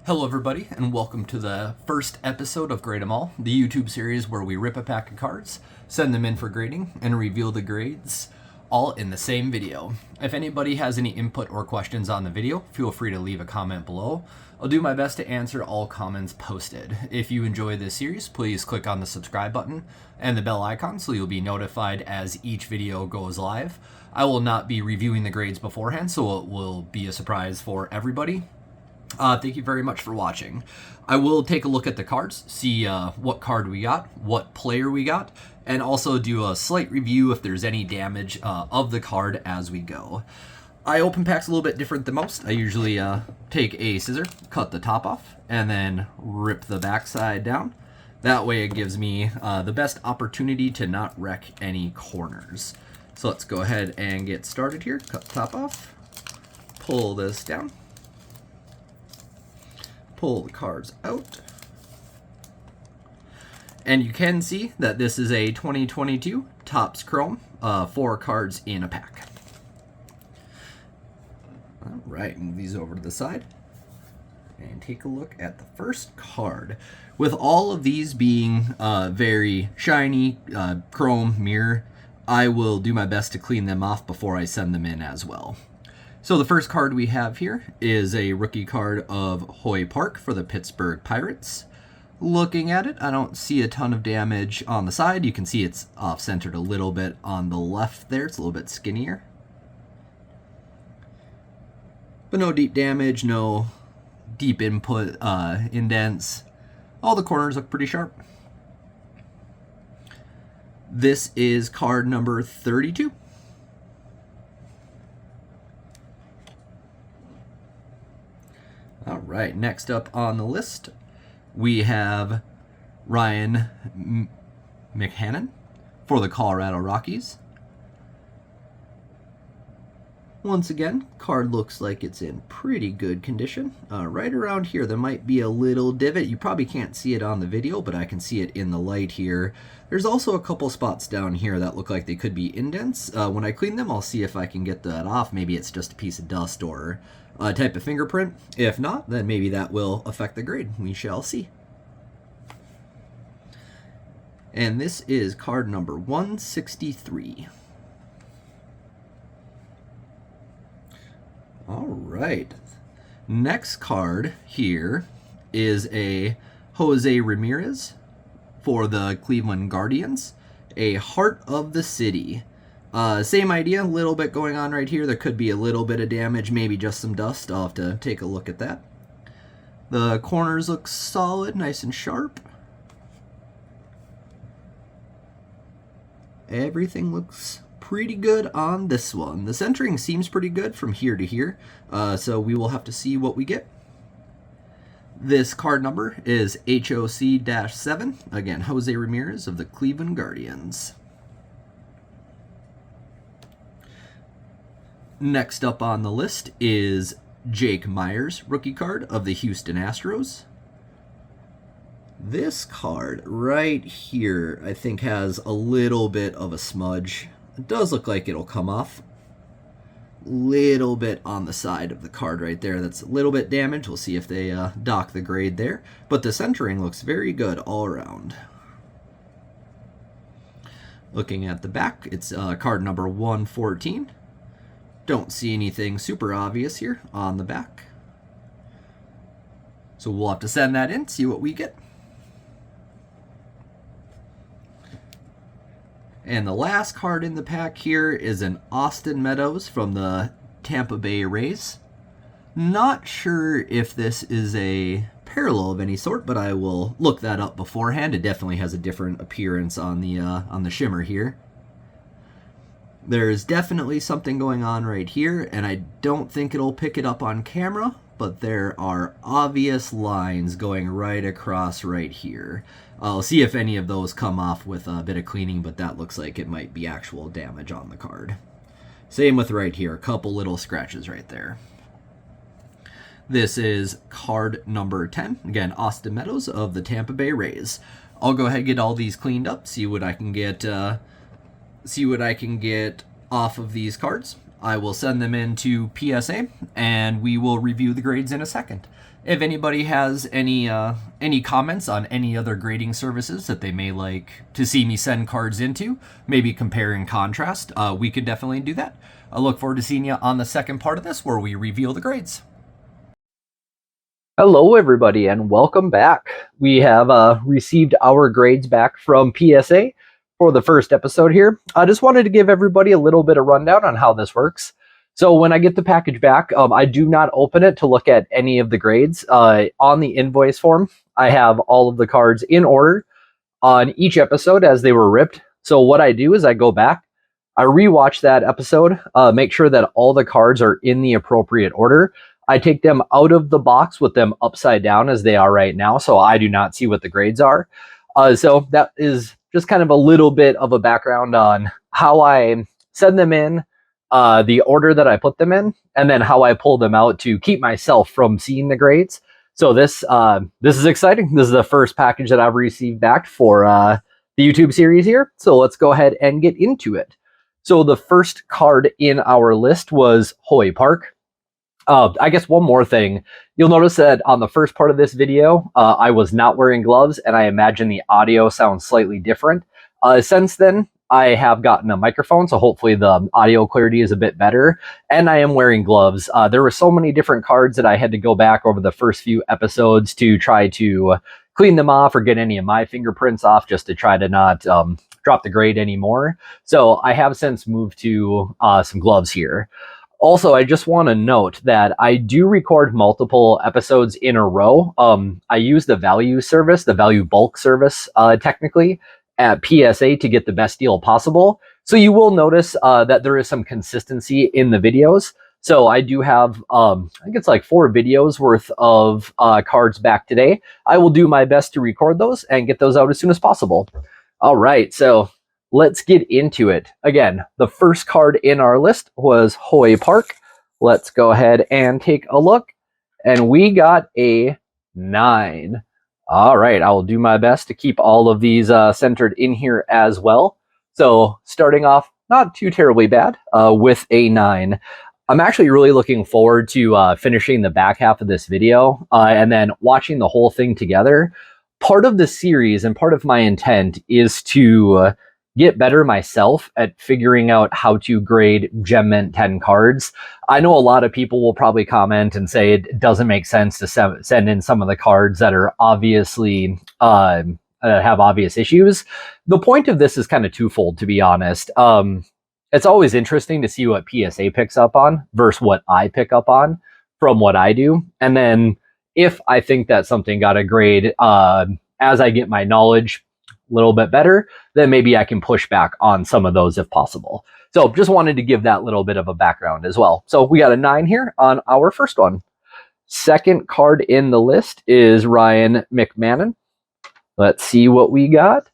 Hello everybody, and welcome to the first episode of GradeEmAll, the YouTube series where we rip a pack of cards, send them in for grading, and reveal the grades all in the same video. If anybody has any input or questions on the video, feel free to leave a comment below. I'll do my best to answer all comments posted. If you enjoy this series, please click on the subscribe button and the bell icon so you'll be notified as each video goes live. I will not be reviewing the grades beforehand, so it will be a surprise for everybody. Thank you very much for watching. I will take a look at the cards, see what card we got, what player we got, and also do a slight review if there's any damage of the card as we go. I open packs a little bit different than most. I usually take a scissor, cut the top off, and then rip the backside down. That way it gives me the best opportunity to not wreck any corners. So let's go ahead and get started here. Cut the top off, pull this down. Pull the cards out. And you can see that this is a 2022 Topps Chrome, 4 cards in a pack. All right, move these over to the side and take a look at the first card. With all of these being very shiny, chrome mirror, I will do my best to clean them off before I send them in as well. So the first card we have here is a rookie card of Hoy Park for the Pittsburgh Pirates. Looking at it, I don't see a ton of damage on the side. You can see it's off-centered a little bit on the left there. It's a little bit skinnier. But no deep damage, no deep input indents. All the corners look pretty sharp. This is card number 32. All right, next up on the list, we have Ryan McHannon for the Colorado Rockies. Once again, card looks like it's in pretty good condition. Right around here, there might be a little divot. You probably can't see it on the video, but I can see it in the light here. There's also a couple spots down here that look like they could be indents. When I clean them, I'll see if I can get that off. Maybe it's just a piece of dust or a type of fingerprint. If not, then maybe that will affect the grade. We shall see. And this is card number 163. All right. Next card here is a Jose Ramirez for the Cleveland Guardians, a Heart of the City. Same idea, a little bit going on right here. There could be a little bit of damage, maybe just some dust. I'll have to take a look at that. The corners look solid, nice and sharp. Everything looks pretty good on this one. The centering seems pretty good from here to here, so we will have to see what we get. This card number is HOC-7. Again, Jose Ramirez of the Cleveland Guardians. Next up on the list is Jake Myers, rookie card of the Houston Astros. This card right here, I think, has a little bit of a smudge. It does look like it'll come off. Little bit on the side of the card right there. That's a little bit damaged. We'll see if they dock the grade there. But the centering looks very good all around. Looking at the back, it's card number 114. Don't see anything super obvious here on the back. So we'll have to send that in, see what we get. And the last card in the pack here is an Austin Meadows from the Tampa Bay Rays. Not sure if this is a parallel of any sort, but I will look that up beforehand. It definitely has a different appearance on the shimmer here. There's definitely something going on right here, and I don't think it'll pick it up on camera, but there are obvious lines going right across right here. I'll see if any of those come off with a bit of cleaning, but that looks like it might be actual damage on the card. Same with right here, a couple little scratches right there. This is card number 10. Again, Austin Meadows of the Tampa Bay Rays. I'll go ahead and get all these cleaned up, see what I can get off of these cards. I will send them in to PSA, and we will review the grades in a second. If anybody has any comments on any other grading services that they may like to see me send cards into, maybe compare and contrast, we could definitely do that. I look forward to seeing you on the second part of this where we reveal the grades. Hello, everybody, and welcome back. We have received our grades back from PSA for the first episode here. I just wanted to give everybody a little bit of rundown on how this works. So when I get the package back, I do not open it to look at any of the grades. On the invoice form, I have all of the cards in order on each episode as they were ripped. So what I do is I go back, I rewatch that episode, make sure that all the cards are in the appropriate order. I take them out of the box with them upside down as they are right now, so I do not see what the grades are. So that is just kind of a little bit of a background on how I send them in, the order that I put them in, and then how I pull them out to keep myself from seeing the grades. So this is exciting. This is the first package that I've received back for the YouTube series here. So let's go ahead and get into it. So the first card in our list was Hoy Park. I guess one more thing, you'll notice that on the first part of this video, I was not wearing gloves, and I imagine the audio sounds slightly different. Since then, I have gotten a microphone, so hopefully the audio clarity is a bit better, and I am wearing gloves. There were so many different cards that I had to go back over the first few episodes to try to clean them off or get any of my fingerprints off, just to try to not drop the grade anymore. So I have since moved to some gloves here. Also, I just want to note that I do record multiple episodes in a row. I use the value service, the value bulk service, technically, at PSA to get the best deal possible. So you will notice that there is some consistency in the videos. So I do have, I think it's like 4 videos worth of cards back today. I will do my best to record those and get those out as soon as possible. All right, so let's get into it. Again, the first card in our list was Hoy Park. Let's go ahead and take a look. And we got a 9. All right, I will do my best to keep all of these centered in here as well. So starting off, not too terribly bad with a 9. I'm actually really looking forward to finishing the back half of this video and then watching the whole thing together. Part of the series and part of my intent is to get better myself at figuring out how to grade Gem Mint 10 cards. I know a lot of people will probably comment and say it doesn't make sense to send in some of the cards that are obviously have obvious issues. The point of this is kind of twofold, to be honest. It's always interesting to see what PSA picks up on versus what I pick up on from what I do. And then if I think that something got a grade as I get my knowledge a little bit better, then maybe I can push back on some of those if possible. So just wanted to give that little bit of a background as well. So we got a 9 here on our first one. Second card in the list is Ryan McMahon. Let's see what we got.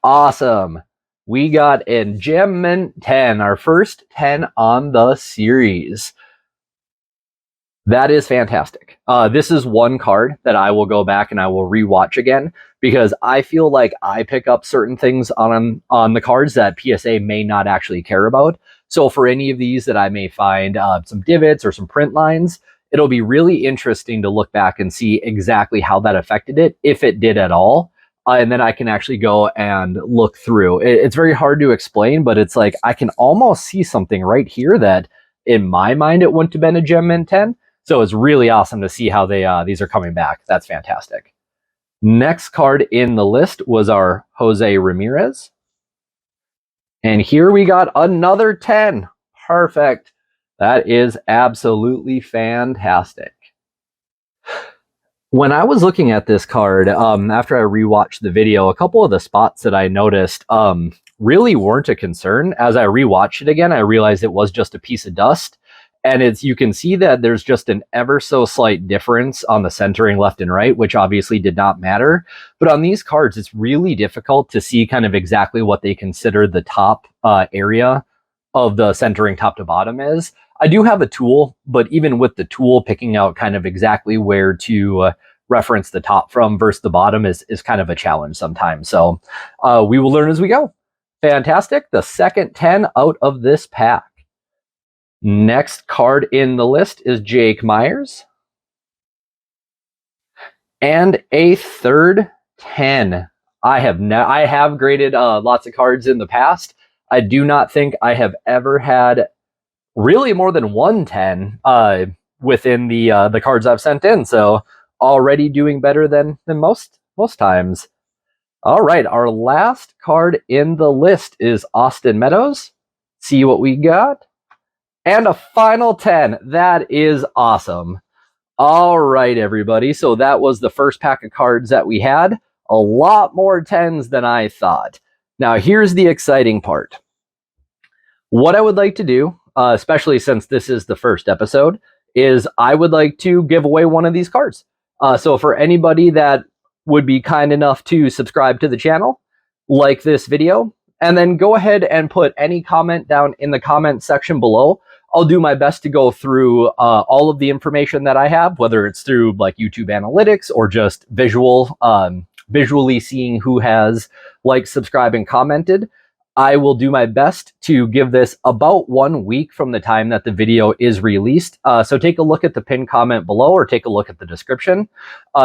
Awesome. We got a Gem Mint 10, our first 10 on the series. That is fantastic. This is one card that I will go back and I will rewatch again because I feel like I pick up certain things on the cards that PSA may not actually care about. So for any of these that I may find some divots or some print lines, it'll be really interesting to look back and see exactly how that affected it, if it did at all. And then I can actually go and look through. It's very hard to explain, but it's like I can almost see something right here that in my mind it wouldn't have been a Gem Mint 10. So it's really awesome to see how these are coming back. That's fantastic. Next card in the list was our Jose Ramirez. And here we got another 10. Perfect. That is absolutely fantastic. When I was looking at this card, after I rewatched the video, a couple of the spots that I noticed really weren't a concern. As I rewatched it again, I realized it was just a piece of dust. And you can see that there's just an ever so slight difference on the centering left and right, which obviously did not matter. But on these cards, it's really difficult to see kind of exactly what they consider the top area of the centering top to bottom is. I do have a tool, but even with the tool, picking out kind of exactly where to reference the top from versus the bottom is kind of a challenge sometimes. So we will learn as we go. Fantastic. The second 10 out of this pack. Next card in the list is Jake Myers. And a third 10. I have graded lots of cards in the past. I do not think I have ever had really more than 110 within the cards I've sent in. So already doing better than most times. All right, our last card in the list is Austin Meadows. See what we got. And a final 10. That is awesome. All right, everybody. So that was the first pack of cards that we had. A lot more 10s than I thought. Now, here's the exciting part. What I would like to do, especially since this is the first episode, is I would like to give away one of these cards. So for anybody that would be kind enough to subscribe to the channel, like this video, and then go ahead and put any comment down in the comment section below. I'll do my best to go through all of the information that I have, whether it's through like YouTube analytics or just visually seeing who has liked, subscribed, and commented. I will do my best to give this about 1 week from the time that the video is released. So take a look at the pinned comment below or take a look at the description,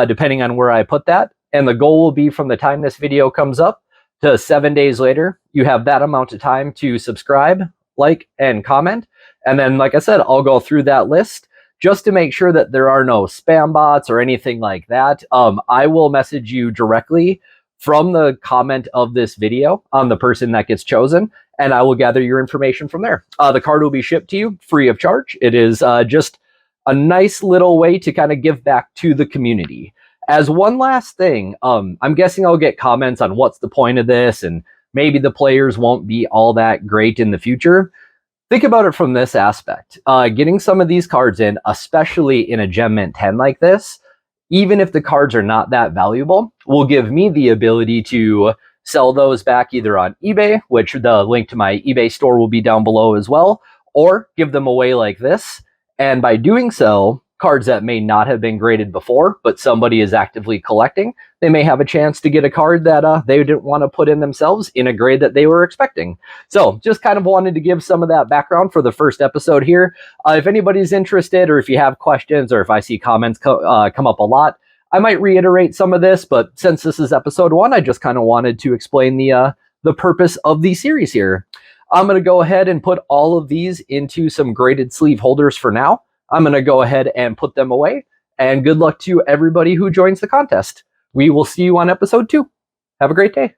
depending on where I put that. And the goal will be from the time this video comes up to 7 days later. You have that amount of time to subscribe, like, and comment. And then, like I said, I'll go through that list just to make sure that there are no spam bots or anything like that. I will message you directly from the comment of this video on the person that gets chosen, and I will gather your information from there. The card will be shipped to you free of charge. It is just a nice little way to kind of give back to the community. As one last thing, I'm guessing I'll get comments on what's the point of this, and maybe the players won't be all that great in the future. Think about it from this aspect. Getting some of these cards in, especially in a Gem Mint 10 like this, even if the cards are not that valuable, will give me the ability to sell those back either on eBay, which the link to my eBay store will be down below as well, or give them away like this. And by doing so, cards that may not have been graded before, but somebody is actively collecting, they may have a chance to get a card that they didn't want to put in themselves in a grade that they were expecting. So just kind of wanted to give some of that background for the first episode here. If anybody's interested, or if you have questions, or if I see comments come up a lot, I might reiterate some of this, but since this is episode 1, I just kind of wanted to explain the purpose of the series here. I'm going to go ahead and put all of these into some graded sleeve holders for now. I'm going to go ahead and put them away, and good luck to everybody who joins the contest. We will see you on episode 2. Have a great day.